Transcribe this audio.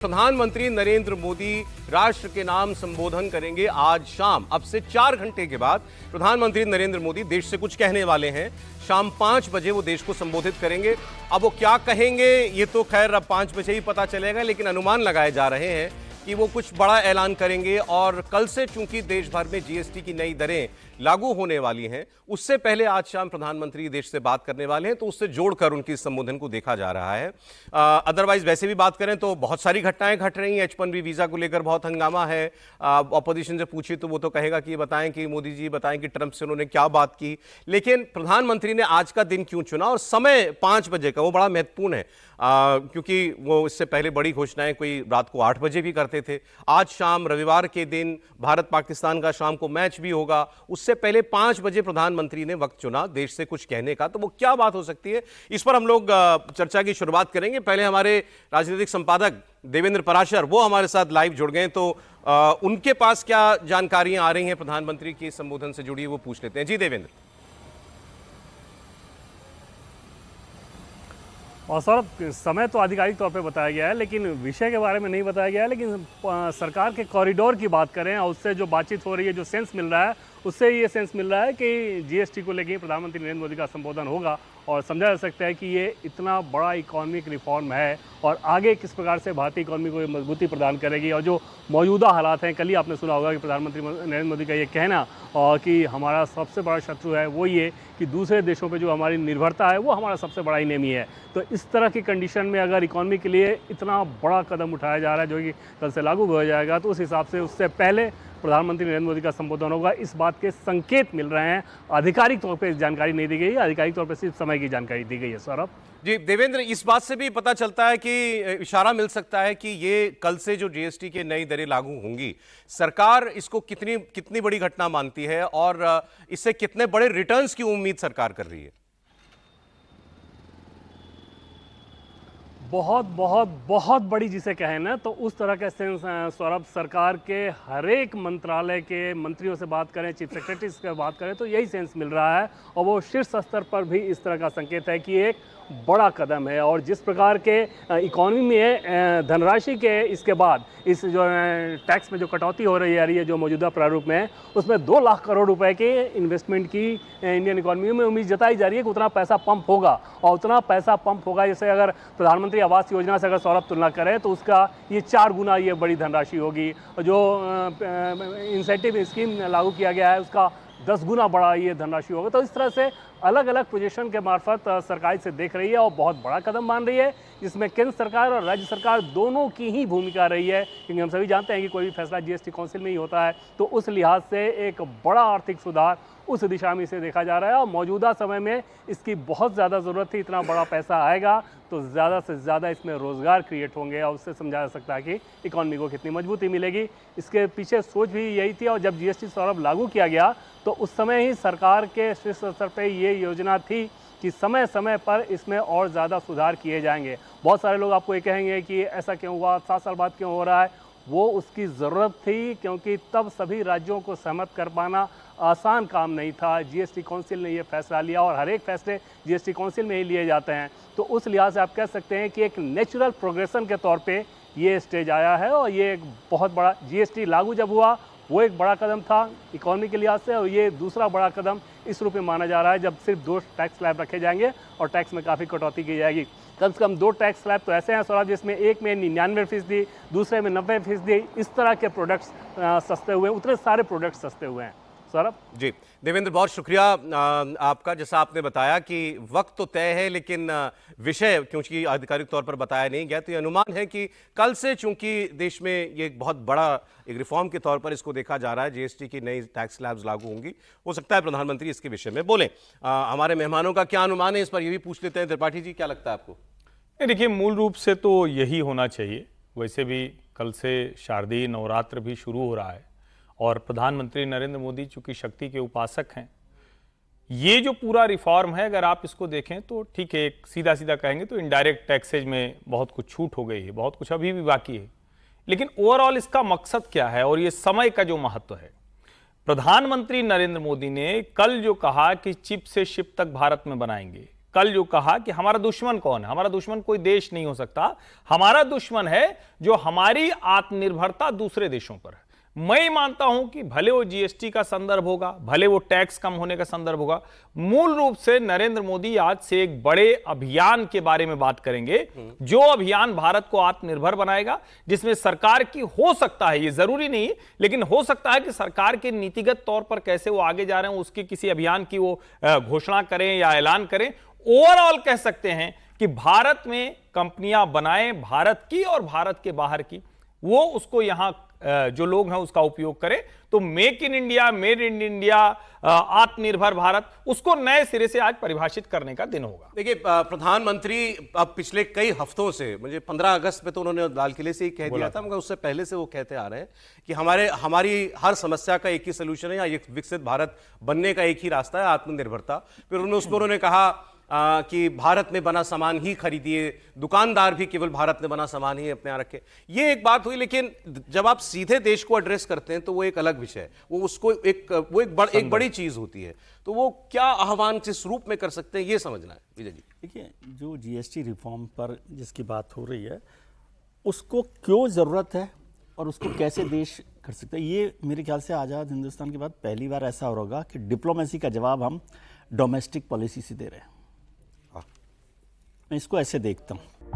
प्रधानमंत्री नरेंद्र मोदी राष्ट्र के नाम संबोधन करेंगे आज शाम। अब से 4 घंटे के बाद प्रधानमंत्री नरेंद्र मोदी देश से कुछ कहने वाले हैं। शाम 5 बजे वो देश को संबोधित करेंगे। अब वो क्या कहेंगे ये तो खैर अब 5 बजे ही पता चलेगा, लेकिन अनुमान लगाए जा रहे हैं कि वो कुछ बड़ा ऐलान करेंगे। और कल से चूंकि देश भर में जीएसटी की नई दरें लागू होने वाली हैं, उससे पहले आज शाम प्रधानमंत्री देश से बात करने वाले हैं, तो उससे जोड़कर उनकी संबोधन को देखा जा रहा है। अदरवाइज वैसे भी बात करें तो बहुत सारी घटनाएं घट रही हैं। H1B वीजा को लेकर बहुत हंगामा है। ऑपोजिशन से पूछिए तो वो तो कहेगा कि बताएं कि मोदी जी बताएं कि ट्रंप से उन्होंने क्या बात की। लेकिन प्रधानमंत्री ने आज का दिन क्यों चुना और समय 5 बजे का, वो बड़ा महत्वपूर्ण है, क्योंकि वो इससे पहले बड़ी घोषणाएं कोई रात को 8 बजे भी करते थे। आज शाम रविवार के दिन भारत पाकिस्तान का शाम को मैच भी होगा, उससे पहले 5 बजे प्रधानमंत्री ने वक्त चुना देश से कुछ कहने का। तो वो क्या बात हो सकती है, इस पर हम लोग चर्चा की शुरुआत करेंगे। पहले हमारे राजनीतिक संपादक देवेंद्र पराशर वो हमारे साथ लाइव जुड़ गए, तो उनके पास क्या जानकारियां आ रही हैं प्रधानमंत्री के संबोधन से जुड़ी, वो पूछ लेते हैं। जी देवेंद्र। और सौरभ, समय तो आधिकारिक तौर पे बताया गया है, लेकिन विषय के बारे में नहीं बताया गया है। लेकिन सरकार के कॉरिडोर की बात करें और उससे जो बातचीत हो रही है, जो सेंस मिल रहा है, उससे ये सेंस मिल रहा है कि जीएसटी को लेकर प्रधानमंत्री नरेंद्र मोदी का संबोधन होगा। और समझा जा सकता है कि ये इतना बड़ा इकोनॉमिक रिफॉर्म है और आगे किस प्रकार से भारतीय इकोनॉमी को मजबूती प्रदान करेगी। और जो मौजूदा हालात हैं, कल ही आपने सुना होगा कि प्रधानमंत्री नरेंद्र मोदी का ये कहना और कि हमारा सबसे बड़ा शत्रु है वो ये कि दूसरे देशों पे जो हमारी निर्भरता है वो हमारा सबसे बड़ा इनेमी है। तो इस तरह की कंडीशन में अगर इकोनॉमी के लिए इतना बड़ा कदम उठाया जा रहा है, जो कि कल से लागू हो जाएगा, तो उस हिसाब से उससे पहले प्रधानमंत्री नरेंद्र मोदी का संबोधन होगा। इस बात के संकेत मिल रहे हैं। आधिकारिक तौर पे जानकारी नहीं दी गई है, आधिकारिक तौर पे सिर्फ समय की जानकारी दी गई है। सौरभ जी देवेंद्र, इस बात से भी पता चलता है कि इशारा मिल सकता है कि ये कल से जो जीएसटी के नई दरें लागू होंगी, सरकार इसको कितनी बड़ी घटना मानती है और इससे कितने बड़े रिटर्न्स की उम्मीद सरकार कर रही है। बहुत बहुत बहुत बड़ी जिसे कहें ना, तो उस तरह के सेंस सौरभ, सरकार के हर एक मंत्रालय के मंत्रियों से बात करें, चीफ सेक्रेटरी से बात करें, तो यही सेंस मिल रहा है। और वो शीर्ष स्तर पर भी इस तरह का संकेत है कि एक बड़ा कदम है। और जिस प्रकार के इकोनॉमी में धनराशि के इसके बाद इस जो टैक्स में जो कटौती हो रही है, जो मौजूदा प्रारूप में है, उसमें 2 लाख करोड़ रुपए के इन्वेस्टमेंट की इंडियन इकोनॉमी में उम्मीद जताई जा रही है कि उतना पैसा पंप होगा। और उतना पैसा पंप होगा, जैसे अगर प्रधानमंत्री आवास योजना से अगर सौरभ तुलना करें तो उसका ये 4 गुना ये बड़ी धनराशि होगी। और जो इंसेंटिव स्कीम लागू किया गया है उसका 10 गुना बड़ा ये धनराशि होगा। तो इस तरह से अलग अलग पोजीशन के मार्फत सरकार से देख रही है और बहुत बड़ा कदम मान रही है, जिसमें केंद्र सरकार और राज्य सरकार दोनों की ही भूमिका रही है। क्योंकि हम सभी जानते हैं कि कोई भी फैसला जीएसटी काउंसिल में ही होता है, तो उस लिहाज से एक बड़ा आर्थिक सुधार उस दिशा में इसे देखा जा रहा है। और मौजूदा समय में इसकी बहुत ज़्यादा ज़रूरत थी। इतना बड़ा पैसा आएगा तो ज़्यादा से ज़्यादा इसमें रोज़गार क्रिएट होंगे और उससे समझा जा सकता है कि इकॉनमी को कितनी मजबूती मिलेगी। इसके पीछे सोच भी यही थी। और जब जीएसटी सौरभ लागू किया गया तो उस समय ही सरकार के शीर्ष स्तर पर ये योजना थी कि समय समय पर इसमें और ज़्यादा सुधार किए जाएंगे। बहुत सारे लोग आपको ये कहेंगे कि ऐसा क्यों हुआ, 7 साल बाद क्यों हो रहा है। वो उसकी ज़रूरत थी, क्योंकि तब सभी राज्यों को सहमत कर पाना आसान काम नहीं था। जीएसटी काउंसिल ने ये फैसला लिया और हर एक फैसले जीएसटी काउंसिल में ही लिए जाते हैं। तो उस लिहाज से आप कह सकते हैं कि एक नेचुरल प्रोग्रेशन के तौर पे ये स्टेज आया है। और ये एक बहुत बड़ा जीएसटी लागू जब हुआ वो एक बड़ा कदम था इकोनॉमी के लिहाज से, और ये दूसरा बड़ा कदम इस रूप में माना जा रहा है जब सिर्फ 2 टैक्स स्लैब रखे जाएंगे और टैक्स में काफ़ी कटौती की जाएगी। कम से कम 2 टैक्स स्लैब तो ऐसे हैं सौरभ, जिसमें एक में 99%, दूसरे में 90%, इस तरह के प्रोडक्ट्स सस्ते हुए, उतने सारे प्रोडक्ट्स सस्ते हुए हैं। सौरभ जी देवेंद्र, बहुत शुक्रिया आपका। जैसा आपने बताया कि वक्त तो तय है, लेकिन विषय क्योंकि आधिकारिक तौर पर बताया नहीं गया, तो ये अनुमान है कि कल से चूंकि देश में ये एक बहुत बड़ा एक रिफॉर्म के तौर पर इसको देखा जा रहा है, जीएसटी की नई टैक्स स्लैब्स लागू होंगी, हो सकता है प्रधानमंत्री इसके विषय में बोलें। हमारे मेहमानों का क्या अनुमान है इस पर, ये भी पूछ लेते हैं। त्रिपाठी जी, क्या लगता है आपको? देखिए, मूल रूप से तो यही होना चाहिए। वैसे भी कल से शारदीय नवरात्र भी शुरू हो रहा है और प्रधानमंत्री नरेंद्र मोदी चूंकि शक्ति के उपासक हैं, ये जो पूरा रिफॉर्म है अगर आप इसको देखें तो ठीक है, एक सीधा सीधा कहेंगे तो इनडायरेक्ट टैक्सेज में बहुत कुछ छूट हो गई है, बहुत कुछ अभी भी बाकी है। लेकिन ओवरऑल इसका मकसद क्या है और ये समय का जो महत्व है, प्रधानमंत्री नरेंद्र मोदी ने कल जो कहा कि चिप से शिप तक भारत में बनाएंगे, कल जो कहा कि हमारा दुश्मन कौन है, हमारा दुश्मन कोई देश नहीं हो सकता, हमारा दुश्मन है जो हमारी आत्मनिर्भरता दूसरे देशों पर है। मैं मानता हूं कि भले वो जीएसटी का संदर्भ होगा, भले वो टैक्स कम होने का संदर्भ होगा, मूल रूप से नरेंद्र मोदी आज से एक बड़े अभियान के बारे में बात करेंगे, जो अभियान भारत को आत्मनिर्भर बनाएगा, जिसमें सरकार की हो सकता है, ये जरूरी नहीं है, लेकिन हो सकता है कि सरकार के नीतिगत तौर पर कैसे वो आगे जा रहे हैं उसकी किसी अभियान की वो घोषणा करें या ऐलान करें। ओवरऑल कह सकते हैं कि भारत में कंपनियां बनाएं, भारत की और भारत के बाहर की, वो उसको यहां जो लोग हैं उसका उपयोग करें। तो make in India, made in India, आत्मनिर्भर भारत, उसको नए सिरे से आज परिभाषित करने का दिन होगा। देखिए, प्रधानमंत्री अब पिछले कई हफ्तों से, मुझे 15 अगस्त पे तो उन्होंने लाल किले से ही कह दिया था, मगर उससे पहले से वो कहते आ रहे हैं कि हमारी हर समस्या का एक ही सोल्यूशन है, या एक विकसित भारत बनने का एक ही रास्ता है, आत्मनिर्भरता। फिर उन्होंने कहा कि भारत में बना सामान ही खरीदिए, दुकानदार भी केवल भारत में बना सामान ही अपने यहाँ रखे। ये एक बात हुई, लेकिन जब आप सीधे देश को एड्रेस करते हैं तो वो एक अलग विषय है, वो उसको एक बड़ी चीज होती है। तो वो क्या आह्वान किस रूप में कर सकते हैं, ये समझना है विजय जी। देखिए, जो जीएसटी रिफॉर्म पर जिसकी बात हो रही है, उसको क्यों ज़रूरत है और उसको कैसे देश कर सकते हैं, ये मेरे ख्याल से आज़ाद हिंदुस्तान के बाद पहली बार ऐसा हो रहा कि डिप्लोमेसी का जवाब हम डोमेस्टिक पॉलिसी से दे रहे हैं। मैं इसको ऐसे देखता हूँ।